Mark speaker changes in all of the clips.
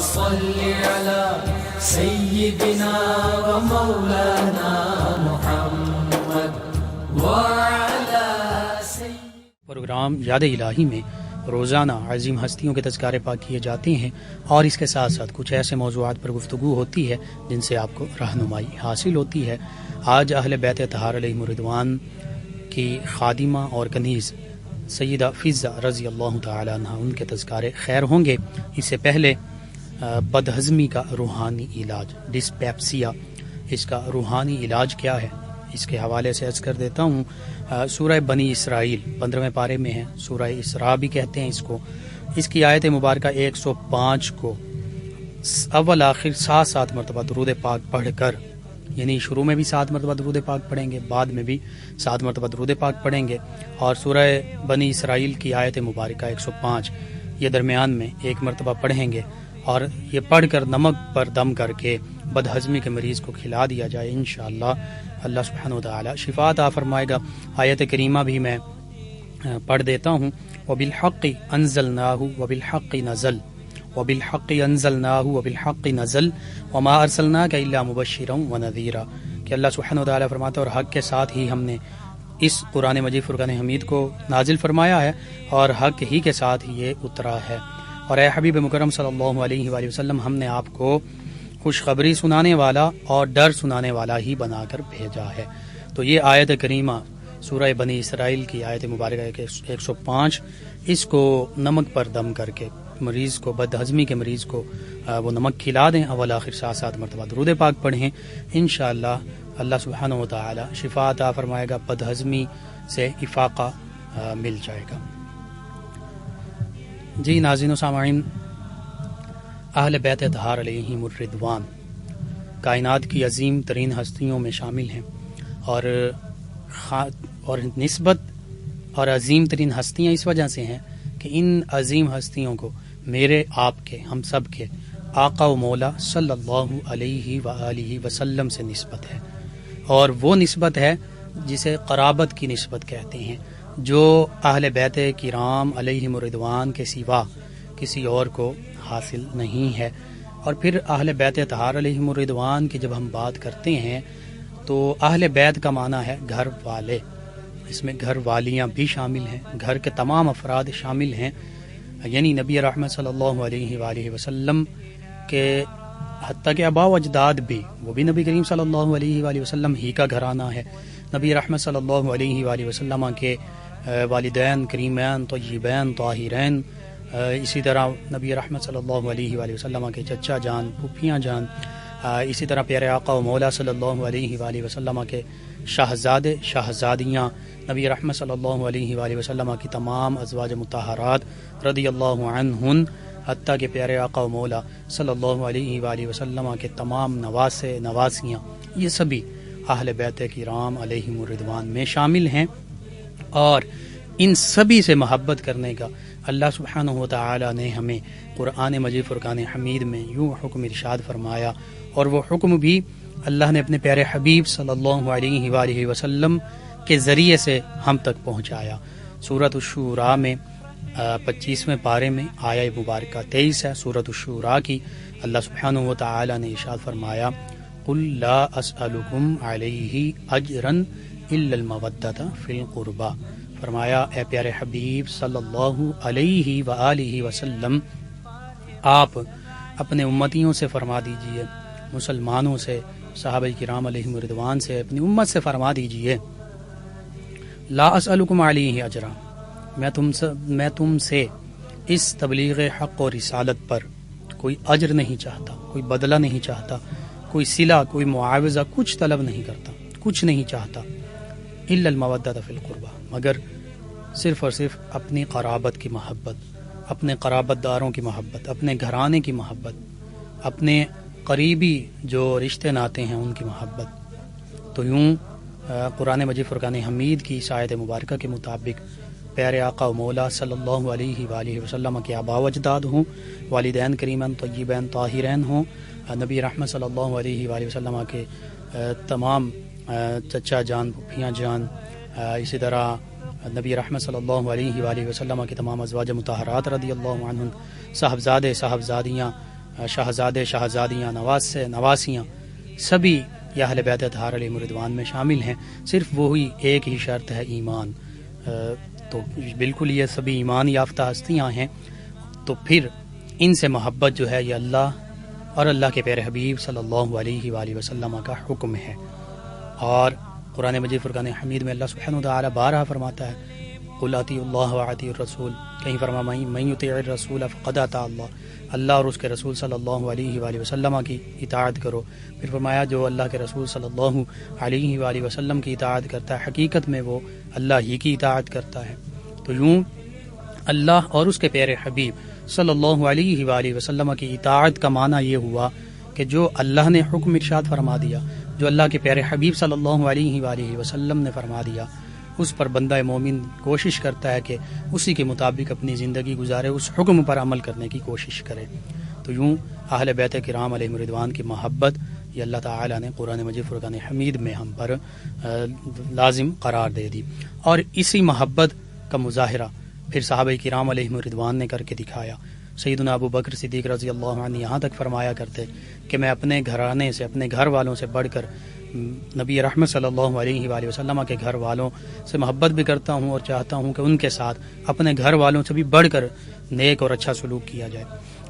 Speaker 1: صل على سيدنا ومولانا محمد وعلى
Speaker 2: پروگرام یاد الہی میں روزانہ عظیم ہستیوں کے تذکارے پاک کیے جاتے ہیں اور اس کے ساتھ ساتھ کچھ ایسے موضوعات پر گفتگو ہوتی ہے جن سے آپ کو رہنمائی حاصل ہوتی ہے۔ آج اہل بیت اطہار علیہم الرضوان کی خادمہ اور کنیز سیدہ فضہ رضی اللہ تعالی عنہ ان کے تذکارے خیر ہوں گے۔ اس سے پہلے بدہضمی کا روحانی علاج، ڈسپیپسیا، اس کا روحانی علاج کیا ہے، اس کے حوالے سے عرض کر دیتا ہوں۔ سورہ بنی اسرائیل 15ویں پارے میں ہے، سورہ اسراء بھی کہتے ہیں اس کو۔ اس کی آیت مبارکہ 105 کو اول آخر 7 مرتبہ درود پاک پڑھ کر، یعنی شروع میں بھی 7 مرتبہ درود پاک پڑھیں گے، بعد میں بھی 7 مرتبہ درود پاک پڑھیں گے، اور سورہ بنی اسرائیل کی آیت مبارکہ 105 یہ درمیان میں 1 مرتبہ پڑھیں گے، اور یہ پڑھ کر نمک پر دم کر کے بدہضمی کے مریض کو کھلا دیا جائے، انشاءاللہ اللہ سبحانہ وتعالی شفا عطا فرمائے گا۔ آیت کریمہ بھی میں پڑھ دیتا ہوں۔ وَبِالْحَقِّ أَنزَلْنَاهُ وَبِالْحَقِّ نَزَلَ وَبِالْحَقِّ أَنزَلْنَاهُ وَبِالْحَقِّ نَزَلَ وَمَا أَرْسَلْنَاكَ إِلَّا مُبَشِّرًا وَنَذِيرًا، کہ اللہ سبحانہ وتعالی فرماتا ہے اور حق کے ساتھ ہی ہم نے اس قرآن مجید فرقان حمید کو نازل فرمایا ہے اور حق ہی کے ساتھ یہ اترا ہے، اور اے حبیب مکرم صلی اللہ علیہ وآلہ وسلم ہم نے آپ کو خوشخبری سنانے والا اور ڈر سنانے والا ہی بنا کر بھیجا ہے۔ تو یہ آیت کریمہ سورہ بنی اسرائیل کی آیت مبارکہ 105، اس کو نمک پر دم کر کے مریض کو، بدہضمی کے مریض کو وہ نمک کھلا دیں، اول آخر 7 مرتبہ درود پاک پڑھیں، انشاءاللہ اللہ سبحانہ وتعالی شفا عطا فرمائے گا، بدہضمی سے افاقہ مل جائے گا۔ جی ناظرین و سامعین، اہل بیت اطہار علیہم الرضوان کائنات کی عظیم ترین ہستیوں میں شامل ہیں، اور نسبت اور عظیم ترین ہستیاں اس وجہ سے ہیں کہ ان عظیم ہستیوں کو میرے، آپ کے، ہم سب کے آقا و مولا صلی اللہ علیہ وآلہ وسلم سے نسبت ہے، اور وہ نسبت ہے جسے قرابت کی نسبت کہتے ہیں، جو اہل بیت کرام علیہم الرضوان کے سوا کسی اور کو حاصل نہیں ہے۔ اور پھر اہل بیت اطہار علیہم الرضوان کی جب ہم بات کرتے ہیں تو اہل بیت کا معنی ہے گھر والے، اس میں گھر والیاں بھی شامل ہیں، گھر کے تمام افراد شامل ہیں، یعنی نبی رحمت صلی اللہ علیہ وآلہ وسلم کے حتیٰ کہ آباء و اجداد بھی، وہ بھی نبی کریم صلی اللہ علیہ وآلہ وسلم ہی کا گھرانہ ہے۔ نبی رحمت صلی اللہ علیہ وآلہ وسلم کے والدین کریمین طیبین طاہرین، اسی طرح نبی رحمت صلی اللہ علیہ وآلہ وسلم کے چچا جان، پھوپھیاں جان، اسی طرح پیارے آقا و مولا صلی اللہ علیہ وآلہ وسلم کے شاہزادے شاہزادیاں، نبی رحمت صلی اللہ علیہ وآلہ وسلم کی تمام ازواج مطہرات رضی اللہ عنہن، حتیٰ کہ پیارے آقا و مولا صلی اللہ علیہ وآلہ وسلم کے تمام نواسے نواسیاں، یہ سبھی اہل بیت کرام علیہم الرضوان میں شامل ہیں، اور ان سبھی سے محبت کرنے کا اللہ سبحانہ وتعالی نے ہمیں قرآن مجید فرقان حمید میں یوں حکم ارشاد فرمایا، اور وہ حکم بھی اللہ نے اپنے پیارے حبیب صلی اللہ علیہ وآلہ وسلم کے ذریعے سے ہم تک پہنچایا۔ سورۃ الشورى میں 25ویں پارے میں آیہ مبارکہ 23 ہے سورۃ الشورى کی، اللہ سبحانہ وتعالی نے ارشاد فرمایا قل لا اسألکم علیہ اجرا الا المودۃ فی القربى، فرمایا اے پیارے حبیب صلی اللہ علیہ وآلہ وسلم، آپ اپنے امتیوں سے فرما دیجئے، مسلمانوں سے، صحابہ کرام علیہم الرضوان سے، اپنی امت سے فرما دیجئے، لا اسألکم علیہ اجرا، میں تم سے اس تبلیغ حق و رسالت پر کوئی اجر نہیں چاہتا، کوئی بدلہ نہیں چاہتا، کوئی صلہ، کوئی معاوضہ، کچھ طلب نہیں کرتا، کچھ نہیں چاہتا، الا المودۃ فی القربى، مگر صرف اور صرف اپنی قرابت کی محبت، اپنے قرابت داروں کی محبت، اپنے گھرانے کی محبت، اپنے قریبی جو رشتے ناتے ہیں ان کی محبت۔ تو یوں قرآن مجید فرقان حمید کی اس آیت مبارکہ کے مطابق پیارے آقا و مولا صلی اللہ علیہ وآلہ وسلم کے آباء و اجداد ہوں، والدین کریمین طیبین طاہرین ہوں، نبی رحمت صلی اللہ علیہ وآلہ وسلم کے تمام چچا جان، پھوپھیاں جان، اسی طرح نبی رحمت صلی اللہ علیہ وآلہ وسلم کے تمام ازواج مطہرات رضی اللہ عنہم، صاحبزادے صاحبزادیاں، شہزادے شہزادیاں نواسیاں سبھی یہ اہل بیت اطہار علیہم الرضوان میں شامل ہیں، صرف وہی ایک ہی شرط ہے ایمان۔ تو بالکل یہ سبھی ایمان یافتہ ہستیاں ہیں، تو پھر ان سے محبت جو ہے یہ اللہ اور اللہ کے پیارے حبیب صلی اللہ علیہ وآلہ وسلم کا حکم ہے۔ اور قرآن مجید فرقان حمید میں اللہ سبحانہ وتعالی بارہا فرماتا ہے قل اطیعوا اللہ واطیعوا الرسول، کہیں فرمایا من یطیع الرسول فقد اطاع اللہ، اللہ اور اس کے رسول صلی اللہ علیہ وآلہ وسلم کی اطاعت کرو۔ پھر فرمایا جو اللہ کے رسول صلی اللہ علیہ وآلہ وسلم کی اطاعت کرتا ہے حقیقت میں وہ اللہ ہی کی اطاعت کرتا ہے۔ تو یوں اللہ اور اس کے پیارے حبیب صلی اللہ علیہ وآلہ وسلم کی اطاعت کا معنی یہ ہوا کہ جو اللہ نے حکم ارشاد فرما دیا، جو اللہ کے پیارے حبیب صلی اللہ علیہ وآلہ وسلم نے فرما دیا، اس پر بندہ مومن کوشش کرتا ہے کہ اسی کے مطابق اپنی زندگی گزارے، اس حکم پر عمل کرنے کی کوشش کرے۔ تو یوں اہل بیت کرام علیہم الرضوان کی محبت یہ اللہ تعالی نے قرآن مجید فرقان حمید میں ہم پر لازم قرار دے دی، اور اسی محبت کا مظاہرہ پھر صحابہ کرام علیہم الرضوان نے کر کے دکھایا۔ سیدنا ابو بکر صدیق رضی اللہ عنہ یہاں تک فرمایا کرتے کہ میں اپنے گھرانے سے، اپنے گھر والوں سے بڑھ کر نبی رحمت صلی اللہ علیہ وآلہ وسلم کے گھر والوں سے محبت بھی کرتا ہوں، اور چاہتا ہوں کہ ان کے ساتھ اپنے گھر والوں سے بھی بڑھ کر نیک اور اچھا سلوک کیا جائے۔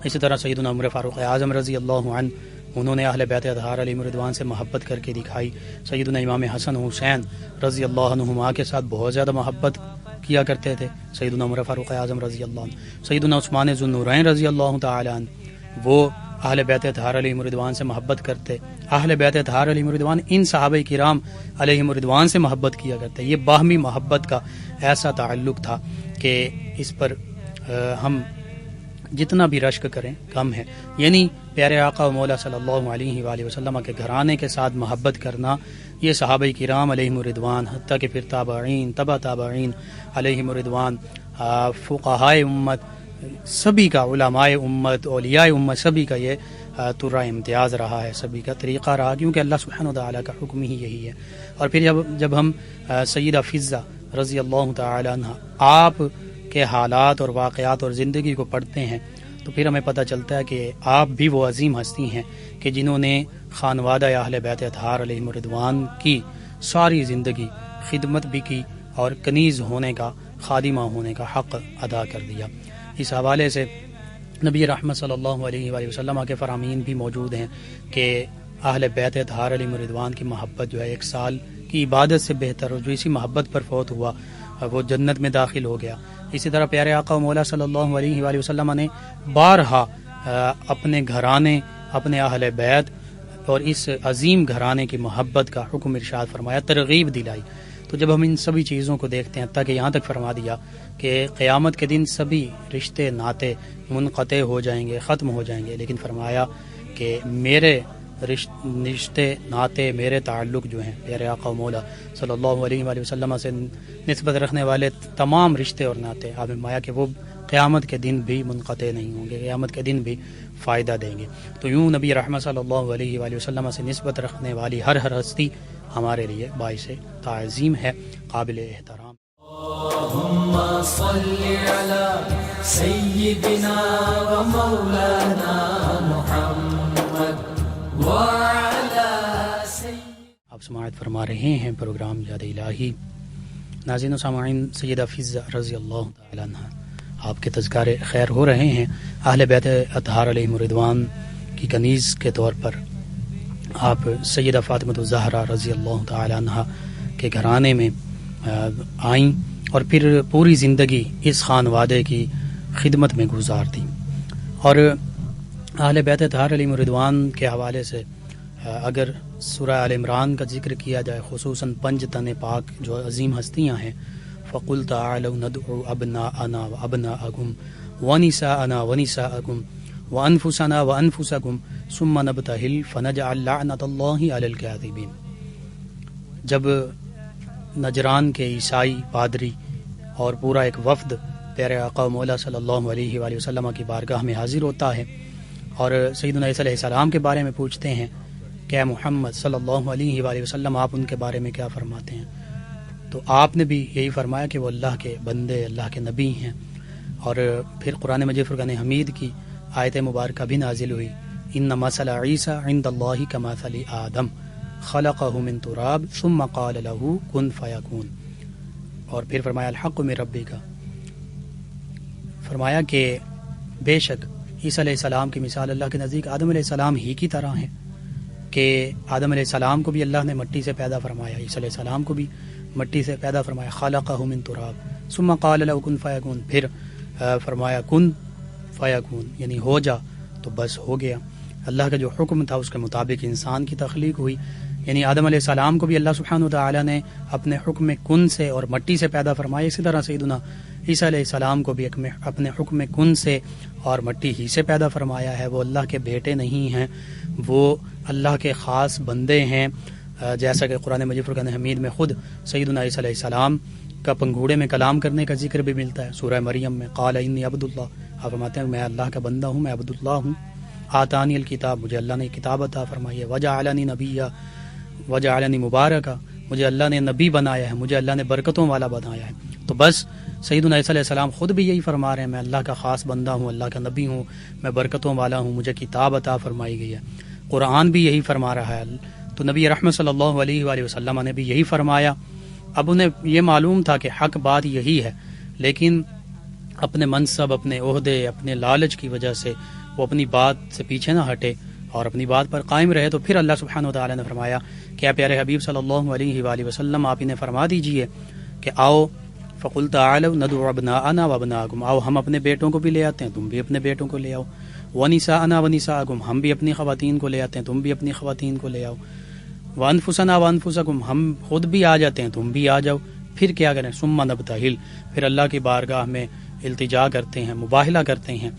Speaker 2: اسی طرح سیدنا عمر فاروق اعظم رضی اللہ عنہ، انہوں نے اہل بیت اطہار علیہم الرضوان سے محبت کر کے دکھائی۔ سیدنا امام حسن حسین رضی اللہ عنہما کے ساتھ بہت زیادہ محبت کیا کرتے تھے سیدنا عمر فاروق اعظم رضی اللہ عنہ۔ سیدنا عثمان ذو النورین رضی اللہ تعالی عنہ، وہ اہل بیت اطہار علیہم الرضوان سے محبت کرتے۔ اہل بیت اطہار علیہم الرضوان ان صحابہ کرام علیہم الرضوان سے محبت کیا کرتے۔ یہ باہمی محبت کا ایسا تعلق تھا کہ اس پر ہم جتنا بھی رشک کریں کم ہے۔ یعنی پیارے آقا و مولا صلی اللہ علیہ وآلہ وسلم کے گھرانے کے ساتھ محبت کرنا، یہ صحابہ کرام علیہم الرضوان، حتیٰ کہ پھر تابعین، تبع تابعین علیہم الرضوان، فقہائے امت سبھی کا، علماء امت، اولیاء امت سبھی کا یہ ترا امتیاز رہا ہے، سبھی کا طریقہ رہا، کیونکہ اللہ سبحانہ وتعالی کا حکم ہی یہی ہے۔ اور پھر جب ہم سیدہ فضہ رضی اللہ تعالی عنہ آپ کے حالات اور واقعات اور زندگی کو پڑھتے ہیں تو پھر ہمیں پتہ چلتا ہے کہ آپ بھی وہ عظیم ہستی ہیں کہ جنہوں نے خانوادہ اہل بیت اطہار علیہم الرضوان کی ساری زندگی خدمت بھی کی اور کنیز ہونے کا، خادمہ ہونے کا حق ادا کر دیا۔ اس حوالے سے نبی رحمت صلی اللہ علیہ وآلہ وسلم کے فرامین بھی موجود ہیں کہ اہل بیت اطہار علیہم الرضوان کی محبت جو ہے 1 سال کی عبادت سے بہتر، اور جو اسی محبت پر فوت ہوا وہ جنت میں داخل ہو گیا۔ اسی طرح پیارے آقا و مولا صلی اللہ علیہ وآلہ وسلم نے بارہا اپنے گھرانے، اپنے اہل بیت اور اس عظیم گھرانے کی محبت کا حکم ارشاد فرمایا، ترغیب دلائی۔ تو جب ہم ان سبھی چیزوں کو دیکھتے ہیں، تاکہ یہاں تک فرما دیا کہ قیامت کے دن سبھی رشتے ناتے منقطع ہو جائیں گے، ختم ہو جائیں گے، لیکن فرمایا کہ میرے رشتے ناتے، میرے تعلق جو ہیں پیارے آقا و مولا صلی اللہ علیہ وآلہ وسلم سے نسبت رکھنے والے تمام رشتے اور ناتے، آپ نے فرمایا کہ وہ قیامت کے دن بھی منقطع نہیں ہوں گے، قیامت کے دن بھی فائدہ دیں گے۔ تو یوں نبی رحمت صلی اللہ علیہ وآلہ وسلم سے نسبت رکھنے والی ہر ہستی ہمارے لیے باعث تعظیم ہے، قابل احترام۔
Speaker 1: اللهم صل على سيدنا ومولانا محمد وعلى
Speaker 2: آپ سماعت فرما رہے ہیں پروگرام یاد الہی۔ ناظرین و سامعین، سیدہ فضہ رضی اللہ تعالی عنہ آپ کے تذکار خیر ہو رہے ہیں۔ اہل بیت اطہار علیہم الرضوان کی کنیز کے طور پر آپ سیدہ فاطمہ الزہرا رضی اللہ تعالی عنہ کے گھرانے میں آئیں اور پھر پوری زندگی اس خانوادے کی خدمت میں گزار دی۔ اور اہل بیت اطہار علیہم الرضوان کے حوالے سے اگر سورہ آل عمران کا ذکر کیا جائے، خصوصاً 5 تن پاک جو عظیم ہستیاں ہیں، فَقُلْ تَعَالَوْا نَدْعُوا أَبْنَاءَنَا وَأَبْنَاءَكُمْ وَنِسَاءَنَا وَنِسَاءَكُمْ وَأَنفُسَنَا وَأَنفُسَكُمْ ثُمَّ نَبْتَهِلْ فَنَجْعَلْ لَعْنَةَ اللَّهِ عَلَى الْكَاذِبِينَ۔ جب نجران کے عیسائی پادری اور پورا ایک وفد پیارے آقا و مولا صلی اللہ علیہ وآلہ وسلم کی بارگاہ میں حاضر ہوتا ہے اور سیدنا عیسیٰ علیہ السلام کے بارے میں پوچھتے ہیں کہ اے محمد صلی اللہ علیہ وآلہ وسلم، آپ ان کے بارے میں کیا فرماتے ہیں؟ تو آپ نے بھی یہی فرمایا کہ وہ اللہ کے بندے، اللہ کے نبی ہیں۔ اور پھر قرآن مجید فرقان حمید کی آیت مبارکہ بھی نازل ہوئی، ان مثل عیسیٰ عند اللہ کمثل آدم خلقہ من تراب ثم قال له کن فیکون۔ اور پھر فرمایا الحق من ربک، فرمایا کہ بے شک عیسیٰ علیہ السلام کی مثال اللہ کے نزدیک آدم علیہ السلام ہی کی طرح ہے، کہ آدم علیہ السلام کو بھی اللہ نے مٹی سے پیدا فرمایا، عیسیٰ علیہ السلام کو بھی مٹی سے پیدا فرمایا، خلقہ من تراب ثم قال له کن فیکون، پھر فرمایا کن فیکون، یعنی ہو جا تو بس ہو گیا۔ اللہ کا جو حکم تھا اس کے مطابق انسان کی تخلیق ہوئی، یعنی آدم علیہ السلام کو بھی اللہ سبحانہ وتعالی نے اپنے حکم کن سے اور مٹی سے پیدا فرمایا، اسی طرح سیدنا عیسیٰ علیہ السلام کو بھی اپنے حکم کن سے اور مٹی ہی سے پیدا فرمایا ہے۔ وہ اللہ کے بیٹے نہیں ہیں، وہ اللہ کے خاص بندے ہیں، جیسا کہ قرآن مجید فرقان حمید میں خود سیدنا عیسیٰ علیہ السلام کا پنگھوڑے میں کلام کرنے کا ذکر بھی ملتا ہے۔ سورہ مریم میں قال انی عبد اللہ، آپ فرماتے ہیں میں اللہ کا بندہ ہوں، میں عبد اللہ ہوں۔ آتانی الکتاب، مجھے اللہ نے کتاب عطا فرمائی ہے۔ وجعلنی نبیا وجعلنی مبارکا، مجھے اللہ نے نبی بنایا ہے، مجھے اللہ نے برکتوں والا بنایا ہے۔ تو بس سیدنا عیسیٰ علیہ السلام خود بھی یہی فرما رہے ہیں، میں اللہ کا خاص بندہ ہوں، اللہ کا نبی ہوں، میں برکتوں والا ہوں، مجھے کتاب عطا فرمائی گئی ہے۔ قرآن بھی یہی فرما رہا ہے، تو نبی رحمت صلی اللہ علیہ وآلہ وسلم نے بھی یہی فرمایا۔ اب انہیں یہ معلوم تھا کہ حق بات یہی ہے، لیکن اپنے منصب، اپنے عہدے، اپنے لالچ کی وجہ سے وہ اپنی بات سے پیچھے نہ ہٹے اور اپنی بات پر قائم رہے، تو پھر اللہ سبحانہ وتعالی نے فرمایا کہ اے پیارے حبیب صلی اللہ علیہ وآلہ وسلم، آپ انہیں فرما دیجئے کہ آؤ فقل تعالوا ندعو ابناءنا وابناءکم، آؤ ہم اپنے بیٹوں کو بھی لے آتے ہیں، تم بھی اپنے بیٹوں کو لے آؤ، ونساءنا ونساءکم، ہم بھی اپنی خواتین کو لے آتے ہیں، تم بھی اپنی خواتین کو لے آؤ، وانفسنا وانفسکم، ہم خود بھی آ جاتے ہیں، تم بھی آ جاؤ۔ پھر کیا کریں؟ ثم نبتہل، پھر اللہ کی بارگاہ میں التجا کرتے ہیں، مباہلہ کرتے ہیں،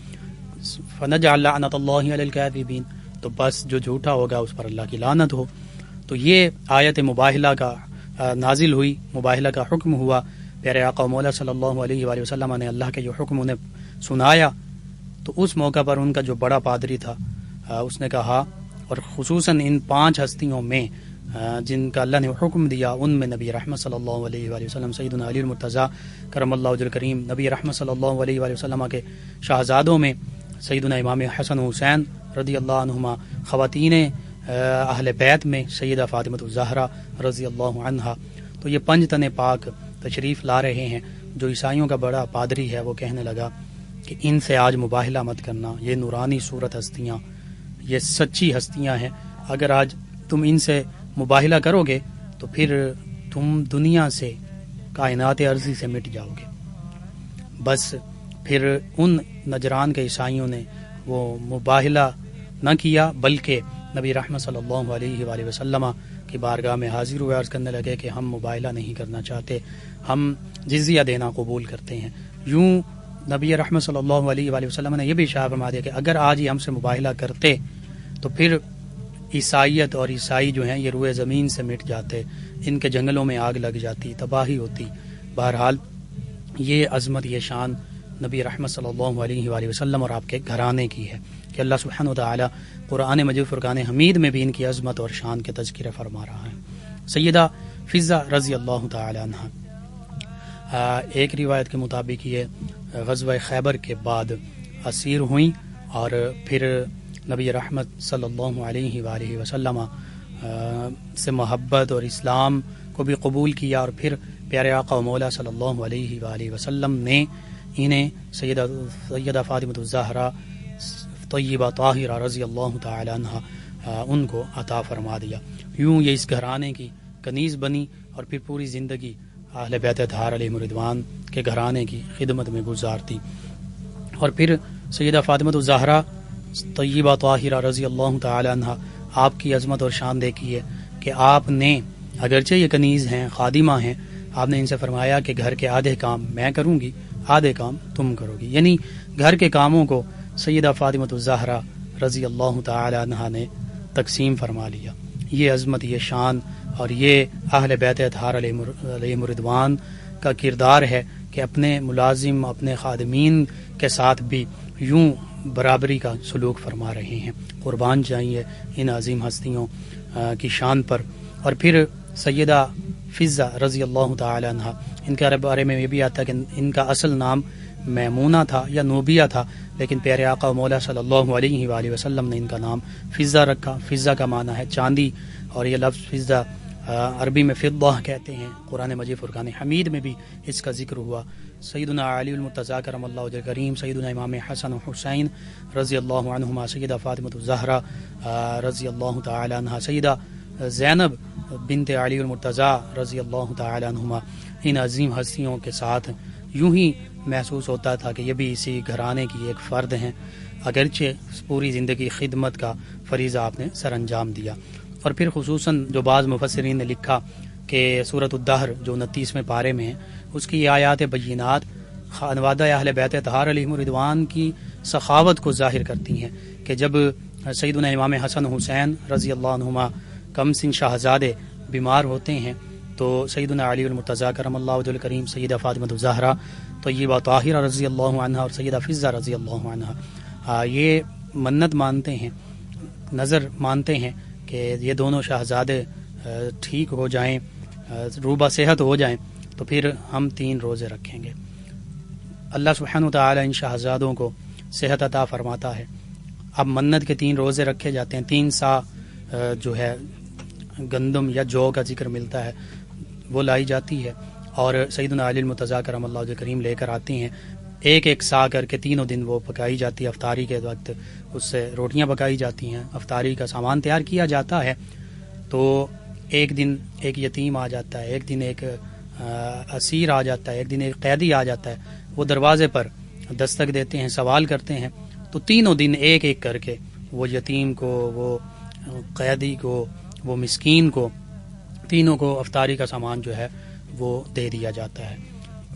Speaker 2: فنجعل لعنت اللہ علی الکاذبین، تو بس جو جھوٹا ہوگا اس پر اللہ کی لعنت ہو۔ تو یہ آیت مباہلہ کا نازل ہوئی، مباہلہ کا حکم ہوا، پیارے آقا مولا صلی اللہ علیہ وآلہ وسلم نے اللہ کے جو حکم انہیں سنایا، تو اس موقع پر ان کا جو بڑا پادری تھا اس نے کہا، اور خصوصاً ان 5 ہستیوں میں جن کا اللہ نے حکم دیا، ان میں نبی رحمت صلی اللہ علیہ وآلہ وسلم، سیدنا علی المرتضیٰ کرم اللہ وجہ الکریم، نبی رحمت صلی اللہ علیہ وآلہ وسلم کے شہزادوں میں سیدنا امام حسن و حسین رضی اللہ عنہما، خواتین اہل بیت میں سیدہ فاطمہ الزہرا رضی اللہ عنہا۔ تو یہ 5 تن پاک تشریف لا رہے ہیں۔ جو عیسائیوں کا بڑا پادری ہے وہ کہنے لگا کہ ان سے آج مباہلہ مت کرنا، یہ نورانی صورت ہستیاں، یہ سچی ہستیاں ہیں، اگر آج تم ان سے مباہلہ کرو گے تو پھر تم دنیا سے، کائنات ارضی سے مٹ جاؤ گے۔ بس پھر ان نجران کے عیسائیوں نے وہ مباہلہ نہ کیا، بلکہ نبی رحمت صلی اللہ علیہ وآلہ وسلم کی بارگاہ میں حاضر ہوئے، عرض کرنے لگے کہ ہم مباہلہ نہیں کرنا چاہتے، ہم جزیہ دینا قبول کرتے ہیں۔ یوں نبی رحمت صلی اللہ علیہ وآلہ وسلم نے یہ بھی اشارہ فرما دیا کہ اگر آج یہ ہم سے مباہلہ کرتے تو پھر عیسائیت اور عیسائی جو ہیں یہ روئے زمین سے مٹ جاتے، ان کے جنگلوں میں آگ لگ جاتی، تباہی ہوتی۔ بہرحال یہ عظمت، یہ شان نبی رحمت صلی اللہ علیہ وآلہ وسلم اور آپ کے گھرانے کی ہے کہ اللہ سبحانہ وتعالی قرآن مجید فرقان حمید میں بھی ان کی عظمت اور شان کے تذکرہ فرما رہا ہے۔ سیدہ فضہ رضی اللہ تعالی عنہ ایک روایت کے مطابق یہ غزوہ خیبر کے بعد اسیر ہوئیں، اور پھر نبی رحمت صلی اللہ علیہ وآلہ وسلم سے محبت اور اسلام کو بھی قبول کیا، اور پھر پیارے آقا و مولا صلی اللہ علیہ وآلہ وسلم نے انہیں سیدہ فاطمہ الزہرا طیبہ طاہرہ رضی اللہ تعالی عنہ ان کو عطا فرما دیا۔ یوں یہ اس گھرانے کی کنیز بنی، اور پھر پوری زندگی اہل بیت اطہار علیہم رضوان کے گھرانے کی خدمت میں گزارتی۔ اور پھر سیدہ فاطمہ الزہرا طیبہ طاہرہ رضی اللہ تعالی عنہ، آپ کی عظمت اور شان دیکھیے کہ آپ نے اگرچہ یہ کنیز ہیں، خادمہ ہیں، آپ نے ان سے فرمایا کہ گھر کے آدھے کام میں کروں گی، آدھے کام تم کرو گی، یعنی گھر کے کاموں کو سیدہ فاطمہ الزہرا رضی اللہ تعالی عنہ نے تقسیم فرما لیا۔ یہ عظمت، یہ شان اور یہ اہل بیت اطہار علیہم رضوان کا کردار ہے کہ اپنے ملازم، اپنے خادمین کے ساتھ بھی یوں برابری کا سلوک فرما رہے ہیں۔ قربان جائیے ان عظیم ہستیوں کی شان پر۔ اور پھر سیدہ فضہ رضی اللہ تعالی عنہ، ان کے بارے میں یہ بھی آتا ہے کہ ان کا اصل نام میمونہ تھا یا نوبیہ تھا، لیکن پیارے آقا و مولا صلی اللہ علیہ وآلہ وسلم نے ان کا نام فضہ رکھا. فضہ کا معنی ہے چاندی، اور یہ لفظ فضہ عربی میں فضہ کہتے ہیں. قرآن مجید فرقان حمید میں بھی اس کا ذکر ہوا. سیدنا علی المرتضیٰ کرم اللہ وجہ کریم، سیدنا امام حسن و حسین رضی اللہ عنہما، سیدہ فاطمۃ الزہرا رضی اللہ تعالی عنہا، سیدہ زینب بنت علی المرتضیٰ رضی اللہ تعالی عنہما، ان عظیم ہستیوں کے ساتھ یوں ہی محسوس ہوتا تھا کہ یہ بھی اسی گھرانے کی ایک فرد ہیں، اگرچہ پوری زندگی خدمت کا فریضہ آپ نے سر انجام دیا. اور پھر خصوصاً جو بعض مفسرین نے لکھا کہ سورۃ الدہر جو 29ویں پارے میں ہے، اس کی آیات بینات خانوادہ اہل بیت اطہار علیہم الرضوان کی سخاوت کو ظاہر کرتی ہیں کہ جب سیدنا امام حسن حسین رضی اللہ عنہما کم سن شاہزادے بیمار ہوتے ہیں تو سیدنا علی المرتضیٰ کرم اللہ وجہ کریم، سیدہ فاطمۃ الزہرا، طیبہ طاہرہ رضی اللہ عنہا اور سیدہ فضہ رضی اللہ عنہا یہ منت مانتے ہیں، نظر مانتے ہیں کہ یہ دونوں شاہزادے ٹھیک ہو جائیں، روبہ صحت ہو جائیں تو پھر ہم 3 روزے رکھیں گے. اللہ سبحانہ وتعالی ان شاہزادوں کو صحت عطا فرماتا ہے. اب منت کے 3 روزے رکھے جاتے ہیں. 3 سا جو ہے گندم یا جو کا ذکر ملتا ہے وہ لائی جاتی ہے، اور سیدنا علی المرتضیٰ کرم اللہ وجہ کریم لے کر آتے ہیں. ایک سا کر کے 3 دن وہ پکائی جاتی ہے. افطاری کے وقت اس سے روٹیاں پکائی جاتی ہیں، افطاری کا سامان تیار کیا جاتا ہے. تو ایک دن ایک یتیم آ جاتا ہے، ایک دن ایک اسیر آ جاتا ہے، ایک دن ایک قیدی آ جاتا ہے. وہ دروازے پر دستک دیتے ہیں، سوال کرتے ہیں، تو 3 دن ایک ایک کر کے وہ یتیم کو، وہ قیدی کو، وہ مسکین کو، تینوں کو افطاری کا سامان جو ہے وہ دے دیا جاتا ہے،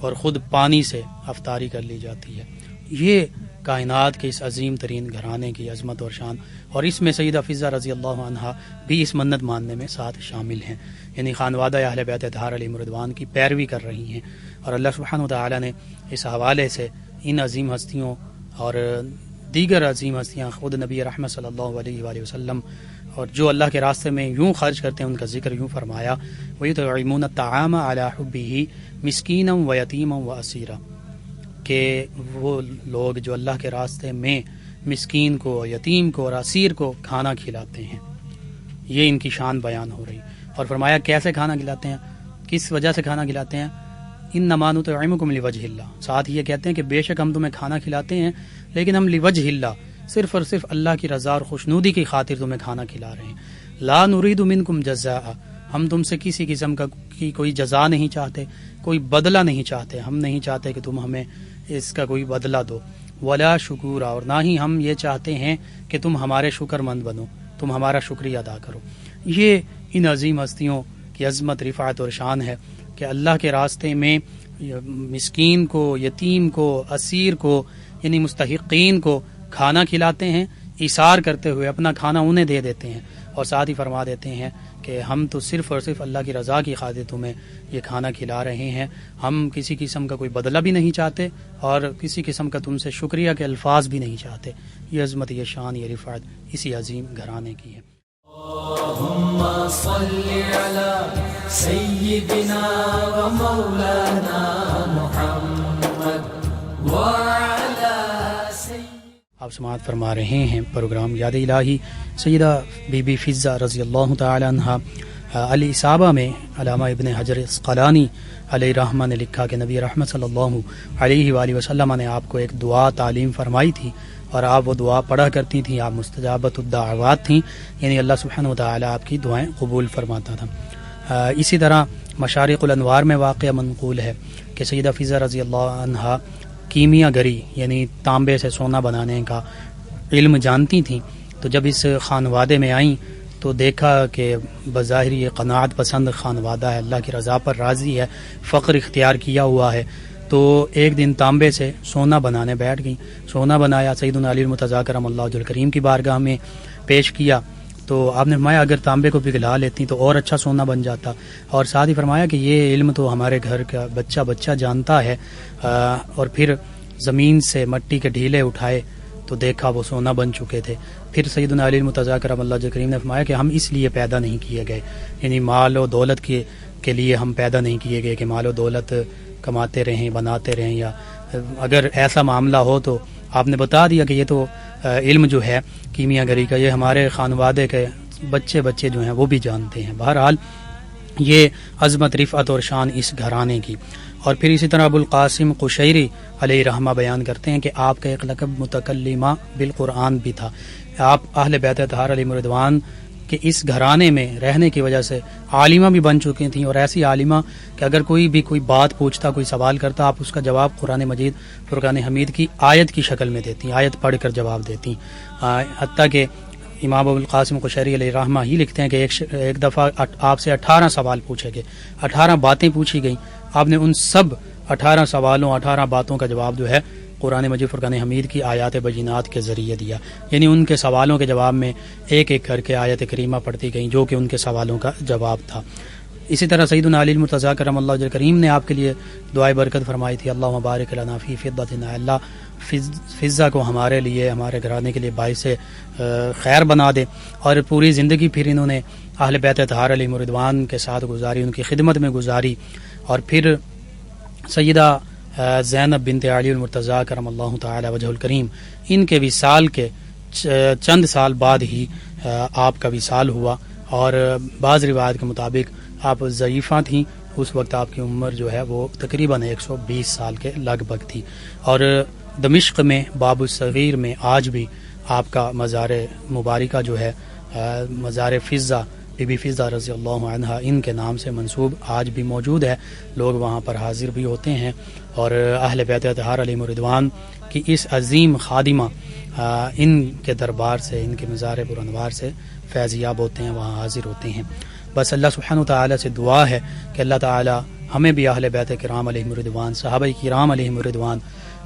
Speaker 2: اور خود پانی سے افطاری کر لی جاتی ہے. یہ کائنات کے اس عظیم ترین گھرانے کی عظمت اور شان، اور اس میں سیدہ فضہ رضی اللہ عنہا بھی اس منت ماننے میں ساتھ شامل ہیں، یعنی خانوادہ اہل بیت اطہار علیہم الرضوان کی پیروی کر رہی ہیں. اور اللہ سبحانہ وتعالی نے اس حوالے سے ان عظیم ہستیوں اور دیگر عظیم ہستیاں، خود نبی رحمت صلی اللہ علیہ وآلہ وسلم، اور جو اللہ کے راستے میں یوں خرچ کرتے ہیں ان کا ذکر یوں فرمایا، وَيُطْعِمُونَ الطَّعَامَ عَلَى حُبِّهِ مِسْكِينًا وَيَتِيمًا وَأَسِيرًا، کہ وہ لوگ جو اللہ کے راستے میں مسکین کو، یتیم کو اور اسیر کو کھانا کھلاتے ہیں، یہ ان کی شان بیان ہو رہی. اور فرمایا کیسے کھانا کھلاتے ہیں، کس وجہ سے کھانا کھلاتے ہیں، اِنَّمَا نُطْعِمُكُمْ لِوَجْهِ اللَّهِ، ساتھ یہ کہتے ہیں کہ بے شک ہم تمہیں کھانا کھلاتے ہیں لیکن ہم لِوَجْهِ اللَّهِ، صرف اور صرف اللہ کی رضا اور خوشنودی کی خاطر تمہیں کھانا کھلا رہے ہیں. لا نريد منکم جزاء، ہم تم سے کسی قسم کی کوئی جزا نہیں چاہتے، کوئی بدلہ نہیں چاہتے، ہم نہیں چاہتے کہ تم ہمیں اس کا کوئی بدلہ دو. ولا شکورا، اور نہ ہی ہم یہ چاہتے ہیں کہ تم ہمارے شکر مند بنو، تم ہمارا شکریہ ادا کرو. یہ ان عظیم ہستیوں کی عظمت، رفعت اور شان ہے کہ اللہ کے راستے میں مسکین کو، یتیم کو، اسیر کو، یعنی مستحقین کو کھانا کھلاتے ہیں، ایثار کرتے ہوئے اپنا کھانا انہیں دے دیتے ہیں، اور ساتھ ہی فرما دیتے ہیں کہ ہم تو صرف اور صرف اللہ کی رضا کی خاطر تمہیں یہ کھانا کھلا رہے ہیں، ہم کسی قسم کا کوئی بدلہ بھی نہیں چاہتے اور کسی قسم کا تم سے شکریہ کے الفاظ بھی نہیں چاہتے. یہ عظمت، یہ شان، یہ رفعت اسی عظیم گھرانے کی ہے.
Speaker 1: اللهم صل على سيدنا ومولانا محمد وعلى
Speaker 2: آپ سماعت فرما رہے ہیں پروگرام یاد الہی. سیدہ بی بی فضہ رضی اللہ تعالی عنہا الاصابہ میں علامہ ابن حجر عسقلانی علیہ رحمہ نے لکھا کہ نبی رحمت صلی اللہ علیہ وآلہ وسلم نے آپ کو ایک دعا تعلیم فرمائی تھی، اور آپ وہ دعا پڑھا کرتی تھیں. آپ مستجابت الدعوات تھیں، یعنی اللہ سبحانہ وتعالی آپ کی دعائیں قبول فرماتا تھا. اسی طرح مشارق الانوار میں واقعہ منقول ہے کہ سیدہ فضہ رضی اللہ عنہا کیمیا گری یعنی تانبے سے سونا بنانے کا علم جانتی تھیں. تو جب اس خانوادے میں آئیں تو دیکھا کہ بظاہر یہ قناعت پسند خانوادہ ہے، اللہ کی رضا پر راضی ہے، فقر اختیار کیا ہوا ہے. تو ایک دن تانبے سے سونا بنانے بیٹھ گئیں. سونا بنایا، سیدنا علی المرتضیٰ کرم اللہ وجہ الکریم کی بارگاہ میں پیش کیا. تو آپ نے فرمایا اگر تانبے کو پگھلا لیتی تو اور اچھا سونا بن جاتا، اور ساتھ ہی فرمایا کہ یہ علم تو ہمارے گھر کا بچہ جانتا ہے. اور پھر زمین سے مٹی کے ڈھیلے اٹھائے تو دیکھا وہ سونا بن چکے تھے. پھر سیدنا علی المرتضیٰ کرم اللہ وجہ الکریم نے فرمایا کہ ہم اس لیے پیدا نہیں کیے گئے، یعنی مال و دولت کے لیے ہم پیدا نہیں کیے گئے کہ مال و دولت کماتے رہیں، بناتے رہیں، یا اگر ایسا معاملہ ہو تو آپ نے بتا دیا کہ یہ تو علم جو ہے کیمیا گری کا یہ ہمارے خانوادے کے بچے جو ہیں وہ بھی جانتے ہیں. بہرحال یہ عظمت رفعت اور شان اس گھرانے کی. اور پھر اسی طرح ابو القاسم قشیری علیہ رحمہ بیان کرتے ہیں کہ آپ کا ایک لقب متکلمہ بالقرآن بھی تھا. آپ اہل بیت اطہار علیہ رضوان کہ اس گھرانے میں رہنے کی وجہ سے عالمہ بھی بن چکی تھیں، اور ایسی عالمہ کہ اگر کوئی بات پوچھتا، کوئی سوال کرتا، آپ اس کا جواب قرآن مجید فرقان حمید کی آیت کی شکل میں دیتی، آیت پڑھ کر جواب دیتی. حتیٰ کہ امام ابو القاسم قشیری علیہ رحمہ ہی لکھتے ہیں کہ ایک دفعہ آپ سے 18 سوال پوچھے گئے، 18 باتیں پوچھی گئیں، آپ نے ان سب 18 سوالوں 18 باتوں کا جواب جو ہے قرآن مجید فرقان حمید کی آیات بینات کے ذریعے دیا. یعنی ان کے سوالوں کے جواب میں ایک ایک کر کے آیت کریمہ پڑھتی گئیں جو کہ ان کے سوالوں کا جواب تھا. اسی طرح سیدنا علی المرتضیٰ کرم اللہ وجہ کریم نے آپ کے لیے دعائے برکت فرمائی تھی، اللہم بارک لنا فی فضتنا، اللہ فضہ کو ہمارے لیے، ہمارے گھرانے کے لیے باعث خیر بنا دے. اور پوری زندگی پھر انہوں نے اہل بیت اطہار علیہ رضوان کے ساتھ گزاری، ان کی خدمت میں گزاری. اور پھر سیدہ زینب بنت علی المرتضیٰ کرم اللہ تعالی وجہ الکریم، ان کے وصال کے چند سال بعد ہی آپ کا وصال ہوا. اور بعض روایت کے مطابق آپ ضعیفہ تھیں، اس وقت آپ کی عمر جو ہے وہ تقریباً 120 سال کے لگ بھگ تھی. اور دمشق میں باب الصغیر میں آج بھی آپ کا مزار مبارکہ جو ہے مزار فضہ، بی بی فضہ رضی اللہ عنہا ان کے نام سے منسوب آج بھی موجود ہے. لوگ وہاں پر حاضر بھی ہوتے ہیں اور اہل بیت اطہار علیہ رضوان کی اس عظیم خادمہ ان کے دربار سے، ان کے مزار پرانوار سے فیض یاب ہوتے ہیں، وہاں حاضر ہوتے ہیں. بس اللہ سبحانہ وتعالی سے دعا ہے کہ اللہ تعالی ہمیں بھی اہل بیت کرام علیہ رضوان، صحابہ کرام علیہ رضوان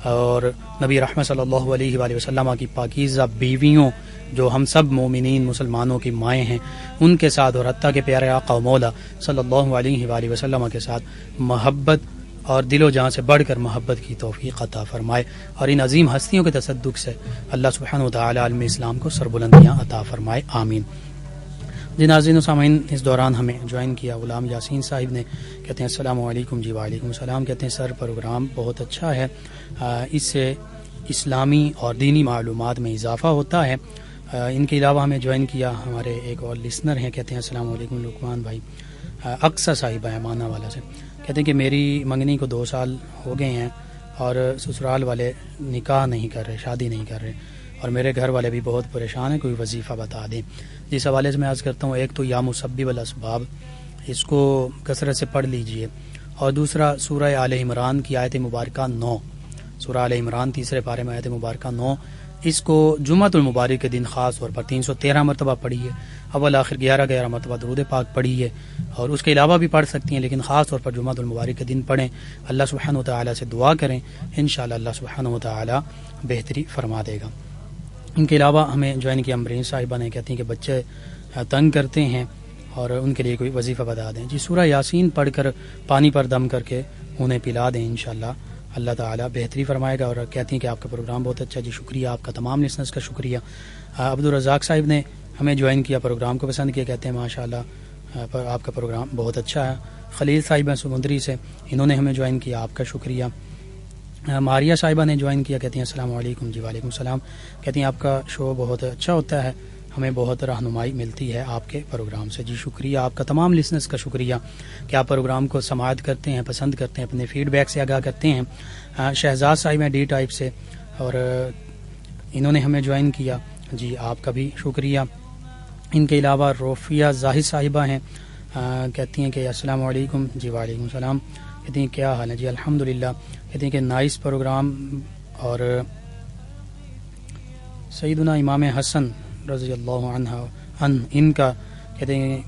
Speaker 2: اور نبی رحمت صلی اللہ علیہ وآلہ وسلم کی پاکیزہ بیویوں جو ہم سب مومنین مسلمانوں کی مائیں ہیں ان کے ساتھ، اور حتیٰ کہ پیارے آقا و مولا صلی اللہ علیہ وآلہ وسلم کے ساتھ محبت اور دل و جان سے بڑھ کر محبت کی توفیق عطا فرمائے. اور ان عظیم ہستیوں کے تصدق سے اللہ سبحانہ وتعالی عالم اسلام کو سربلندیاں عطا فرمائے، آمین. جی ناظرین و سامعین، اس دوران ہمیں جوائن کیا غلام یاسین صاحب نے، کہتے ہیں السلام علیکم. جی وعلیکم السلام. کہتے ہیں سر پروگرام بہت اچھا ہے، اس سے اسلامی اور دینی معلومات میں اضافہ ہوتا ہے. ان کے علاوہ ہمیں جوائن کیا ہمارے ایک اور لسنر ہیں، کہتے ہیں السلام علیکم لقمان بھائی. اقصی صاحبہ امانہ والا سے کہتے ہیں کہ میری منگنی کو 2 سال ہو گئے ہیں اور سسرال والے نکاح نہیں کر رہے، شادی نہیں کر رہے، اور میرے گھر والے بھی بہت پریشان ہیں، کوئی وظیفہ بتا دیں. جس حوالے سے میں عرض کرتا ہوں، ایک تو یا مسبب الاسباب، اس کو کثرت سے پڑھ لیجئے، اور دوسرا سورہ آل عمران کی آیت مبارکہ 9، سورہ آل عمران 3 پارے میں آیت مبارکہ 9، اس کو جمعۃ المبارک کے دن خاص طور پر 313 مرتبہ پڑھیے، اول آخر 11 مرتبہ درود پاک پڑھیے، اور اس کے علاوہ بھی پڑھ سکتی ہیں لیکن خاص طور پر جمعۃ المبارک کے دن پڑھیں. اللہ سبحانہ وتعالی سے دعا کریں، انشاءاللہ اللہ سبحانہ وتعالی بہتری فرما دے گا. ان کے علاوہ ہمیں جوائن کیا امرین صاحبہ نے، کہتی ہیں کہ بچے تنگ کرتے ہیں اور ان کے لیے کوئی وظیفہ بتا دیں. جی سورہ یاسین پڑھ کر پانی پر دم کر کے انہیں پلا دیں، انشاءاللہ اللہ تعالیٰ بہتری فرمائے گا. اور کہتی ہیں کہ آپ کا پروگرام بہت اچھا. جی شکریہ، آپ کا تمام لسنرز کا شکریہ. عبدالرزاق صاحب نے ہمیں جوائن کیا، پروگرام کو پسند کیا، کہتے ہیں ماشاءاللہ آپ کا پروگرام بہت اچھا ہے. خلیل صاحبہ سمندری سے، انہوں نے ہمیں جوائن کیا، آپ کا شکریہ. ماریہ صاحبہ نے جوائن کیا، کہتی ہیں السلام علیکم. جی وعلیکم السلام. کہتی ہیں آپ کا شو بہت اچھا ہوتا ہے، ہمیں بہت رہنمائی ملتی ہے آپ کے پروگرام سے. جی شکریہ، آپ کا تمام لسنرز کا شکریہ کہ آپ پروگرام کو سماعت کرتے ہیں، پسند کرتے ہیں، اپنے فیڈ بیک سے آگاہ کرتے ہیں. شہزاد صاحب ہیں ڈی ٹائپ سے، اور انہوں نے ہمیں جوائن کیا، جی آپ کا بھی شکریہ. ان کے علاوہ روفیہ زاہد صاحبہ ہیں، کہتی ہیں کہ السلام علیکم. جی وعلیکم السلام. کہتی ہیں کیا حال ہے؟ جی الحمدللہ. کہتی ہیں کہ نائس پروگرام. اور سیدنا امام حسن رضی اللہ عنہ ان کا کہتے ہیں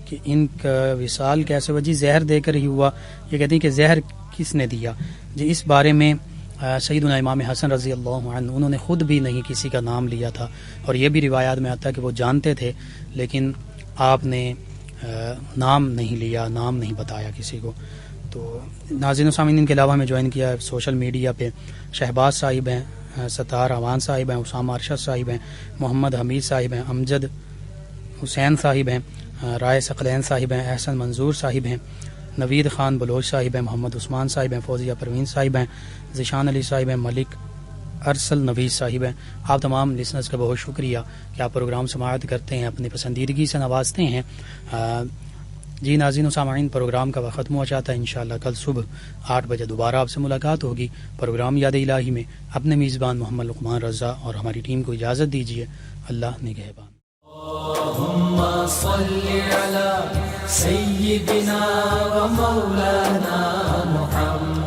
Speaker 2: کہ ان کا وصال کیسے ہوا؟ جی زہر دے کر ہی ہوا. یہ کہتے ہیں کہ زہر کس نے دیا؟ جی اس بارے میں سیدنا امام حسن رضی اللہ عنہ انہوں نے خود بھی نہیں کسی کا نام لیا تھا، اور یہ بھی روایات میں آتا ہے کہ وہ جانتے تھے لیکن آپ نے نام نہیں لیا، نام نہیں بتایا کسی کو. تو ناظرین و سامعین، ان کے علاوہ ہمیں جوائن کیا سوشل میڈیا پہ شہباز صاحب ہیں، ستار امان صاحب ہیں، اسامہ ارشد صاحب ہیں، محمد حمید صاحب ہیں، امجد حسین صاحب ہیں، رائے ثقلین صاحب ہیں، احسن منظور صاحب ہیں، نوید خان بلوچ صاحب ہیں، محمد عثمان صاحب ہیں، فوزیہ پروین صاحب ہیں، ذیشان علی صاحب ہیں، ملک ارسل نویز صاحب ہیں. آپ تمام لسنرز کا بہت شکریہ کہ آپ پروگرام سماعت کرتے ہیں, اپنی پسندیدگی سے نوازتے ہیں. جی ناظرین و سامعین, پروگرام کا وقت ختم ہو جاتا ہے. انشاءاللہ کل صبح 8 بجے دوبارہ آپ سے ملاقات ہوگی. پروگرام یاد الہی میں اپنے میزبان محمد لقمان رضا اور ہماری ٹیم کو اجازت دیجیے. اللہ نگہبان.
Speaker 1: اللهم صل على سيدنا ومولانا محمد